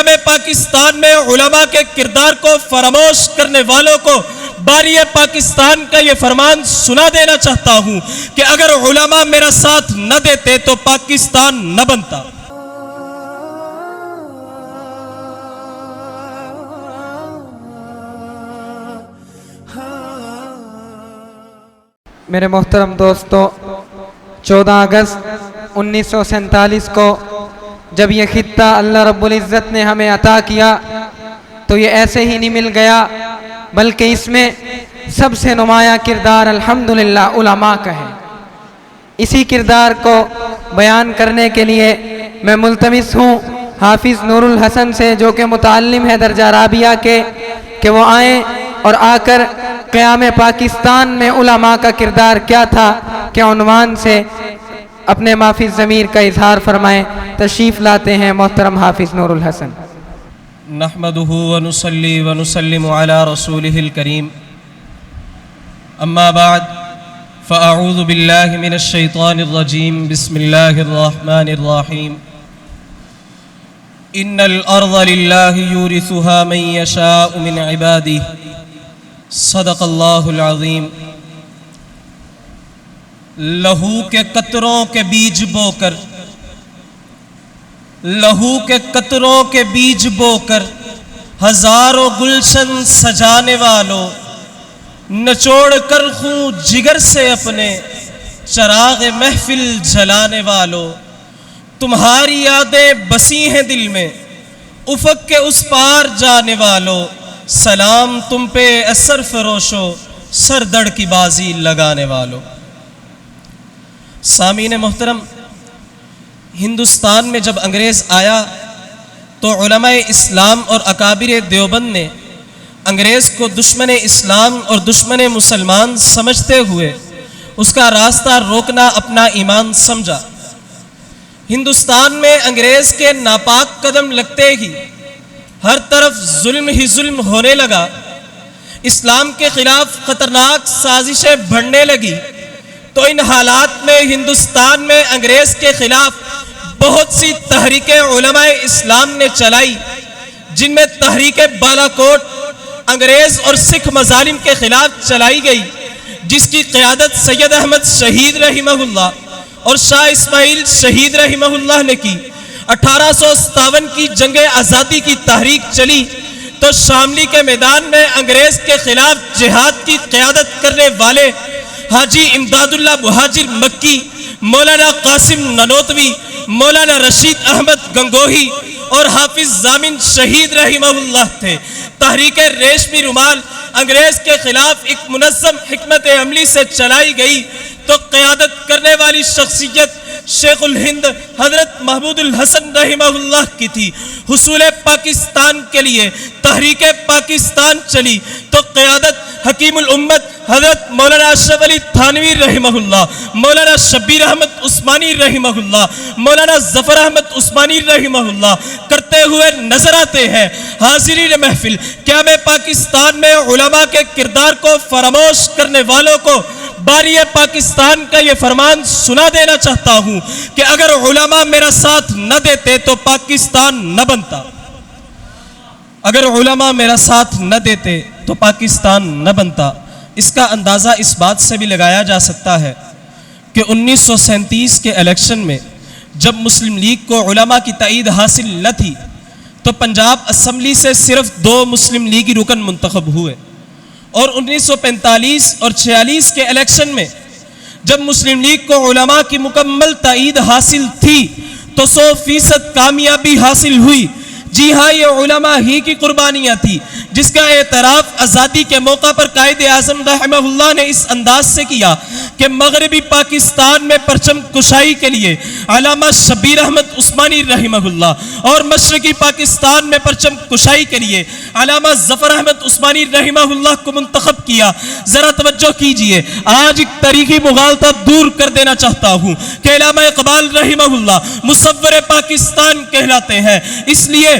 قیام پاکستان میں علماء کے کردار کو فراموش کرنے والوں کو باری پاکستان کا یہ فرمان سنا دینا چاہتا ہوں کہ اگر علماء میرا ساتھ نہ دیتے تو پاکستان نہ بنتا۔ میرے محترم دوستو، 14 اگست 1947 کو جب یہ خطہ اللہ رب العزت نے ہمیں عطا کیا تو یہ ایسے ہی نہیں مل گیا، بلکہ اس میں سب سے نمایاں کردار الحمدللہ علماء کا ہے۔ اسی کردار کو بیان کرنے کے لیے میں ملتمس ہوں حافظ نور الحسن سے، جو کہ متعلم ہے درجہ رابعہ کے، کہ وہ آئیں اور آ کر قیام پاکستان میں علماء کا کردار کیا تھا کے عنوان سے اپنے مافی ضمیر کا اظہار فرمائیں۔ تشریف لاتے ہیں محترم حافظ نور الحسن۔ نحمده ونصلي ونسلم على رسوله الكريم، اما بعد فاعوذ بالله من الشيطان الرجيم، بسم الله الرحمن الرحيم۔ ان الارض لله يورثها من يشاء من عباده، صدق اللہ العظیم۔ لہو کے قطروں کے بیج بو کر، لہو کے قطروں کے بیج بو کر ہزاروں گلشن سجانے والوں، نچوڑ کر خون جگر سے اپنے چراغ محفل جلانے والوں، تمہاری یادیں بسی ہیں دل میں افق کے اس پار جانے والوں، سلام تم پہ اثر فروشو سر دڑ کی بازی لگانے والوں۔ سامعین محترم، ہندوستان میں جب انگریز آیا تو علماء اسلام اور اکابر دیوبند نے انگریز کو دشمن اسلام اور دشمن مسلمان سمجھتے ہوئے اس کا راستہ روکنا اپنا ایمان سمجھا۔ ہندوستان میں انگریز کے ناپاک قدم لگتے ہی ہر طرف ظلم ہی ظلم ہونے لگا، اسلام کے خلاف خطرناک سازشیں بڑھنے لگی۔ تو ان حالات میں ہندوستان میں انگریز کے خلاف بہت سی تحریکیں علماء اسلام نے چلائی، جن میں تحریک بالا کوٹ انگریز اور سکھ مظالم کے خلاف چلائی گئی، جس کی قیادت سید احمد شہید رحمہ اللہ اور شاہ اسماعیل شہید رحمہ اللہ نے کی۔ 1857 کی جنگ آزادی کی تحریک چلی تو شاملی کے میدان میں انگریز کے خلاف جہاد کی قیادت کرنے والے حاجی امداد اللہ مہاجر مکی، مولانا قاسم ننوتوی، مولانا رشید احمد گنگوہی اور حافظ ضامن شہید رحمہ اللہ تھے۔ تحریک ریشمی رومال انگریز کے خلاف ایک منظم حکمت عملی سے چلائی گئی تو قیادت کرنے والی شخصیت شیخ الہند حضرت محمود الحسن رحمہ اللہ کی تھی۔ حصول پاکستان کے لیے تحریک پاکستان چلی تو قیادت حکیم الامت حضرت مولانا اشرف علی تھانوی رحمہ اللہ، مولانا شبیر احمد عثمانی رحمہ اللہ، مولانا ظفر احمد عثمانی رحمہ اللہ کرتے ہوئے نظر آتے ہیں۔ حاضرین محفل، کیا میں پاکستان میں علماء کے کردار کو فراموش کرنے والوں کو باری پاکستان کا یہ فرمان سنا دینا چاہتا ہوں کہ اگر علماء میرا ساتھ نہ دیتے تو پاکستان نہ بنتا۔ اگر علماء میرا ساتھ نہ دیتے تو پاکستان نہ بنتا۔ اس کا اندازہ اس بات سے بھی لگایا جا سکتا ہے کہ 1937 کے الیکشن میں جب مسلم لیگ کو علماء کی تائید حاصل نہ تھی تو پنجاب اسمبلی سے صرف 2 مسلم لیگی رکن منتخب ہوئے، اور 1945 اور 46 کے الیکشن میں جب مسلم لیگ کو علماء کی مکمل تائید حاصل تھی تو 100% کامیابی حاصل ہوئی۔ جی ہاں، یہ علماء ہی کی قربانیاں تھی، جس کا اعتراف آزادی کے موقع پر قائد اعظم رحمہ اللہ نے اس انداز سے کیا کہ مغربی پاکستان میں پرچم کشائی کے لیے علامہ شبیر احمد عثمانی رحمہ اللہ اور مشرقی پاکستان میں پرچم کشائی کے لیے علامہ ظفر احمد عثمانی رحمہ اللہ کو منتخب کیا۔ ذرا توجہ کیجئے، آج ایک تاریخی مغالطہ دور کر دینا چاہتا ہوں کہ علامہ اقبال رحمہ اللہ مصور پاکستان کہلاتے ہیں، اس لیے